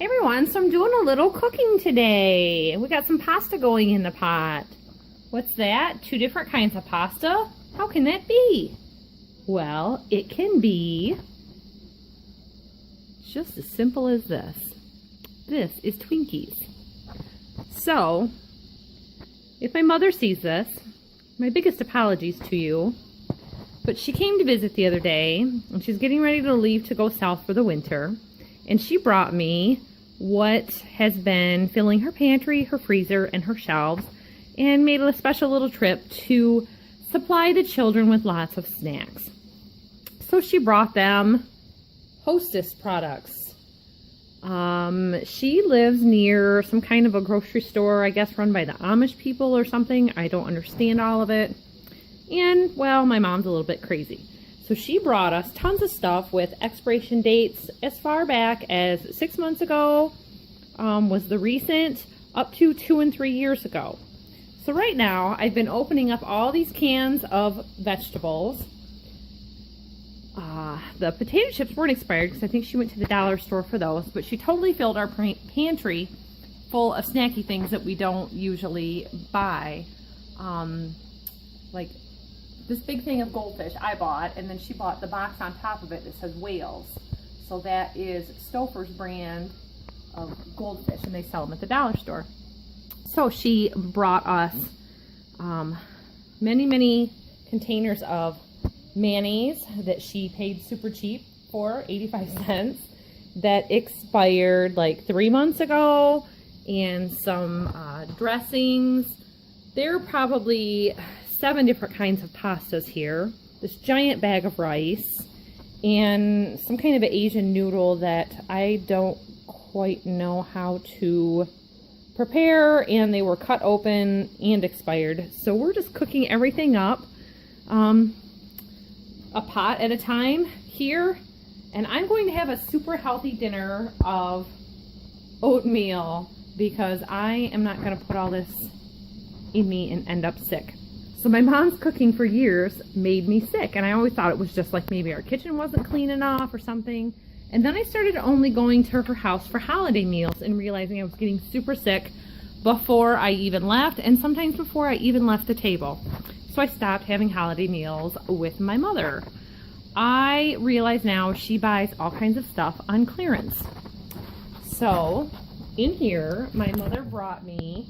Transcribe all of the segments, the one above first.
Hey everyone, so I'm doing a little cooking today. We got some pasta going in the pot. What's that? 2 different kinds of pasta? How can that be? Well, it can be just as simple as this. This is Twinkies. So, if my mother sees this, my biggest apologies to you, but she came to visit the other day, and she's getting ready to leave to go south for the winter, and she brought me what has been filling her pantry, her freezer, and her shelves, and made a special little trip to supply the children with lots of snacks. So she brought them Hostess products. She lives near some kind of a grocery store, I guess run by the Amish people or something. I don't understand all of it. And, well, my mom's a little bit crazy. So she brought us tons of stuff with expiration dates as far back as 6 months ago, was the recent, up to 2 and 3 years ago. So right now, I've been opening up all these cans of vegetables. The potato chips weren't expired because I think she went to the dollar store for those, but she totally filled our pantry full of snacky things that we don't usually buy. Like this big thing of goldfish I bought, and then she bought the box on top of it that says Whales. So that is Stouffer's brand of goldfish, and they sell them at the dollar store. So she brought us many containers of mayonnaise that she paid super cheap for, 85 cents, that expired like 3 months ago, and some dressings. There are probably 7 different kinds of pastas here, this giant bag of rice, and some kind of an Asian noodle that I don't quite know how to prepare, and they were cut open and expired. So we're just cooking everything up a pot at a time here, and I'm going to have a super healthy dinner of oatmeal because I am not going to put all this in me and end up sick. So my mom's cooking for years made me sick, and I always thought it was just like maybe our kitchen wasn't clean enough or something. And then I started only going to her house for holiday meals and realizing I was getting super sick before I even left, and sometimes before I even left the table. So I stopped having holiday meals with my mother. I realize now she buys all kinds of stuff on clearance. So in here, my mother brought me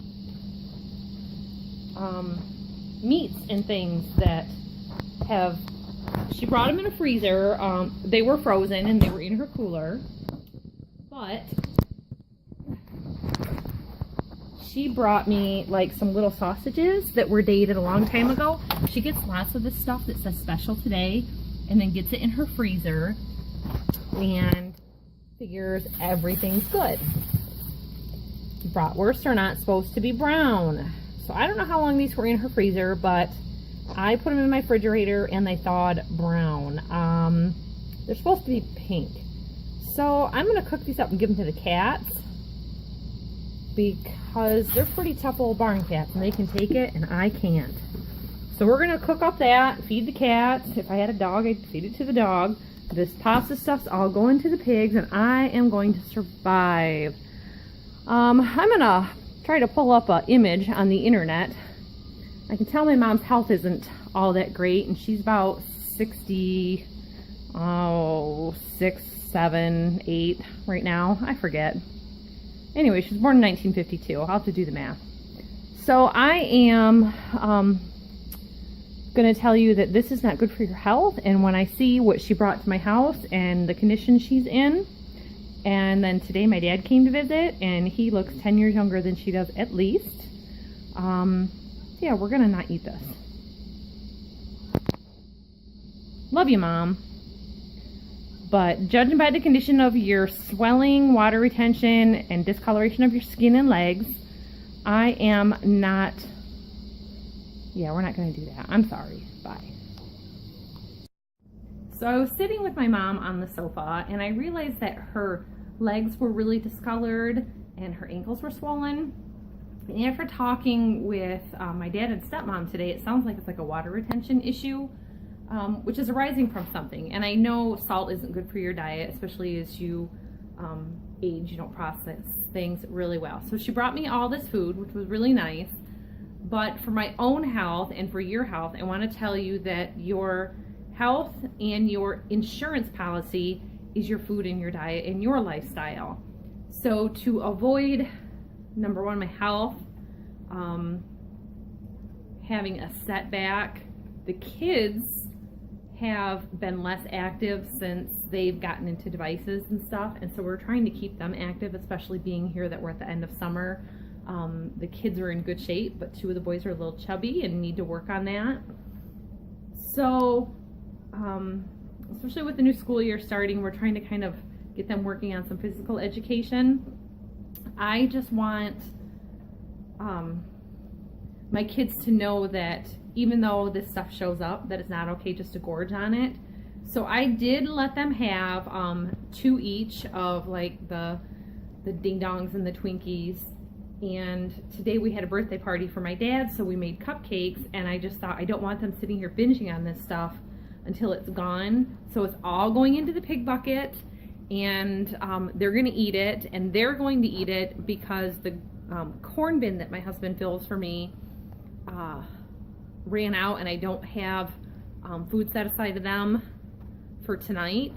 meats and things that she brought them in a freezer. They were frozen and they were in her cooler, but she brought me like some little sausages that were dated a long time ago. She gets lots of this stuff that says special today and then gets it in her freezer and figures everything's good. Bratwursts are not supposed to be brown. So I don't know how long these were in her freezer, but I put them in my refrigerator and they thawed brown. They're supposed to be pink. So I'm going to cook these up and give them to the cats because they're pretty tough old barn cats and they can take it and I can't. So we're going to cook up that, feed the cats. If I had a dog, I'd feed it to the dog. This pasta stuff's all going to the pigs and I am going to survive. I'm going to try to pull up an image on the internet. I can tell my mom's health isn't all that great, and she's about 60, 6, 7, 8 right now. I forget. Anyway, she was born in 1952. I'll have to do the math. So I am going to tell you that this is not good for your health, and when I see what she brought to my house and the condition she's in, and then today my dad came to visit, and he looks 10 years younger than she does at least. Yeah, we're gonna not eat this. Love you, Mom. But judging by the condition of your swelling, water retention, and discoloration of your skin and legs, I am not, yeah, we're not gonna do that. I'm sorry, bye. So I was sitting with my mom on the sofa, and I realized that her legs were really discolored and her ankles were swollen. And after talking with my dad and stepmom today, it sounds like it's like a water retention issue, which is arising from something. And I know salt isn't good for your diet, especially as you age, you don't process things really well. So she brought me all this food, which was really nice. But for my own health and for your health, I want to tell you that your health and your insurance policy is your food and your diet and your lifestyle. So to avoid, number one, my health, having a setback, the kids have been less active since they've gotten into devices and stuff, and so we're trying to keep them active, especially being here that we're at the end of summer. The kids are in good shape, but 2 of the boys are a little chubby and need to work on that. So especially with the new school year starting, we're trying to kind of get them working on some physical education. I just want my kids to know that even though this stuff shows up, that it's not okay just to gorge on it. So I did let them have 2 each of like the ding dongs and the Twinkies. And today we had a birthday party for my dad, so we made cupcakes, and I just thought I don't want them sitting here binging on this stuff until it's gone. So it's all going into the pig bucket, and they're going to eat it, and they're going to eat it because the corn bin that my husband fills for me ran out, and I don't have food set aside to them for tonight.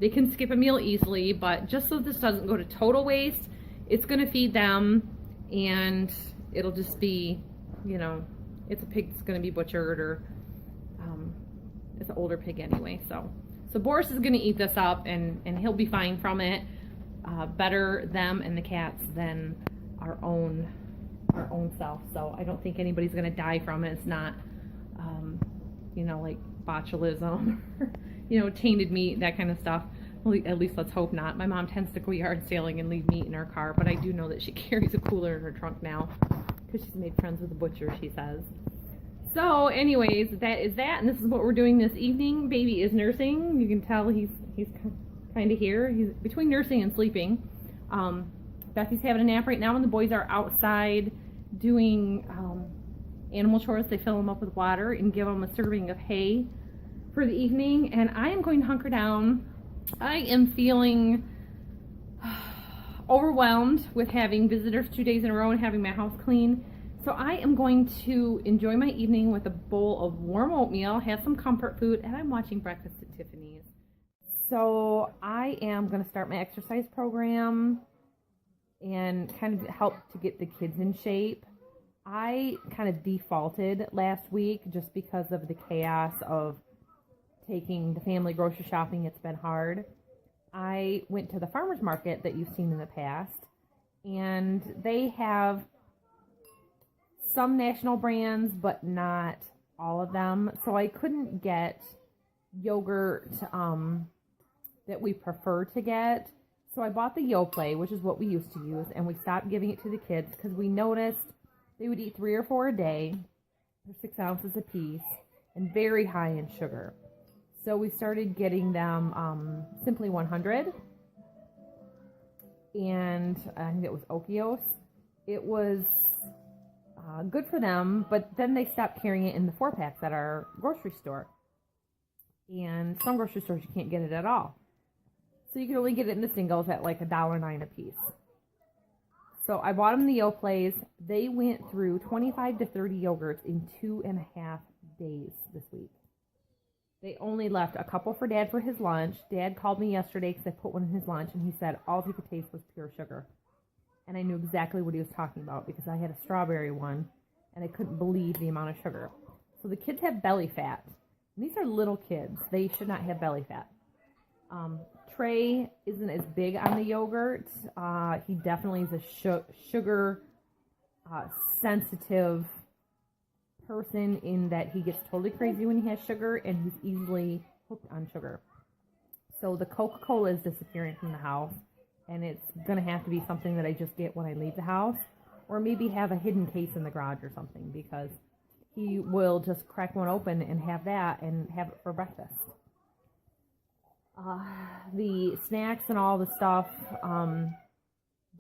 They can skip a meal easily, but just so this doesn't go to total waste, it's going to feed them, and it'll just be, you know, it's a pig that's going to be butchered, or it's an older pig anyway. So Boris is going to eat this up, and he'll be fine from it. Better them and the cats than our own self. So I don't think anybody's going to die from it. It's not, you know, like botulism, or, you know, tainted meat, that kind of stuff. Well, at least let's hope not. My mom tends to go yard sailing and leave meat in her car, but I do know that she carries a cooler in her trunk now because she's made friends with the butcher, she says. So anyways, that is that, and this is what we're doing this evening. Baby is nursing. You can tell he's kind of here. He's between nursing and sleeping. Becky's having a nap right now, and the boys are outside doing animal chores. They fill them up with water and give them a serving of hay for the evening, and I am going to hunker down. I am feeling overwhelmed with having visitors 2 days in a row and having my house clean. So I am going to enjoy my evening with a bowl of warm oatmeal, have some comfort food, and I'm watching Breakfast at Tiffany's. So I am going to start my exercise program and kind of help to get the kids in shape. I kind of defaulted last week just because of the chaos of taking the family grocery shopping. It's been hard. I went to the farmer's market that you've seen in the past, and they have some national brands, but not all of them. So I couldn't get yogurt that we prefer to get. So I bought the Yoplait, which is what we used to use, and we stopped giving it to the kids because we noticed they would eat 3 or 4 a day. They're 6 ounces apiece and very high in sugar. So we started getting them Simply 100, and I think it was Okios. It was good for them, but then they stopped carrying it in the 4-packs at our grocery store. And some grocery stores you can't get it at all. So you can only get it in the singles at like $1.09 a piece. So I bought them the Yoplaits. They went through 25 to 30 yogurts in 2.5 days this week. They only left a couple for Dad for his lunch. Dad called me yesterday because I put one in his lunch, and he said all he could taste was pure sugar. And I knew exactly what he was talking about because I had a strawberry one, and I couldn't believe the amount of sugar. So the kids have belly fat. And these are little kids. They should not have belly fat. Trey isn't as big on the yogurt. He definitely is a sugar sensitive person in that he gets totally crazy when he has sugar, and he's easily hooked on sugar. So the Coca-Cola is disappearing from the house, and it's going to have to be something that I just get when I leave the house, or maybe have a hidden case in the garage or something, because he will just crack one open and have that and have it for breakfast. The snacks and all the stuff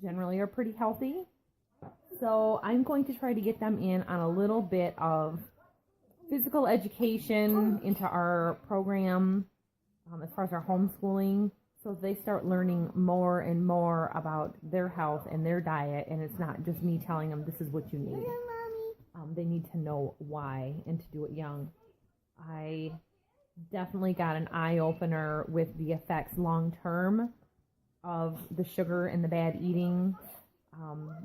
generally are pretty healthy. So I'm going to try to get them in on a little bit of physical education into our program as far as our homeschooling. so they start learning more and more about their health and their diet, and it's not just me telling them this is what you need. They need to know why and to do it young. I definitely got an eye-opener with the effects long-term of the sugar and the bad eating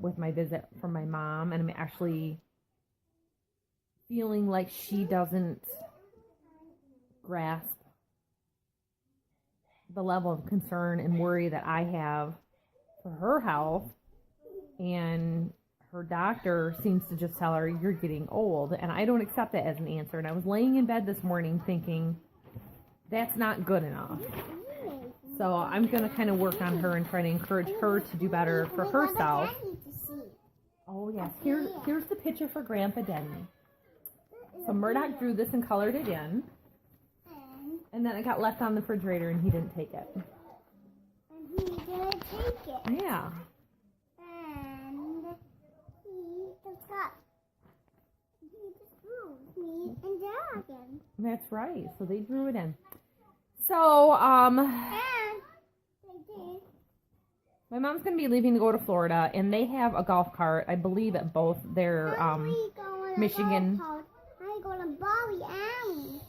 with my visit from my mom, and I'm actually feeling like she doesn't grasp the level of concern and worry that I have for her health, and her doctor seems to just tell her, you're getting old, and I don't accept that as an answer. And I was laying in bed this morning thinking, that's not good enough. So I'm going to kind of work on her and try to encourage her to do better for herself. Oh, yes. Here's the picture for Grandpa Denny. So Murdoch drew this and colored it in. And then it got left on the refrigerator and he didn't take it. And he didn't take it. Yeah. And he just drew me and Dad again. That's right. So they drew it in. So, And they did. my mom's going to be leaving to go to Florida, and they have a golf cart, I believe, at both their Michigan. I go to bowling alley.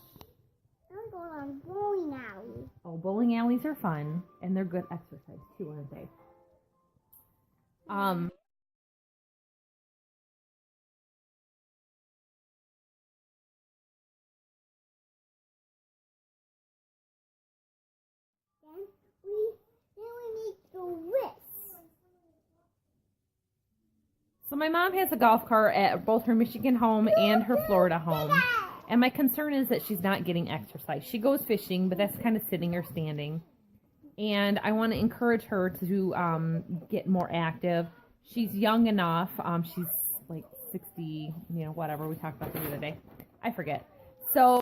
I go on bowling alley. Oh, bowling alleys are fun, and they're good exercise too, aren't they? Then we need the wrist. So my mom has a golf cart at both her Michigan home and her Florida home. And my concern is that she's not getting exercise. She goes fishing, but that's kind of sitting or standing. And I want to encourage her to get more active. She's young enough. She's like 60, whatever we talked about the other day. I forget. So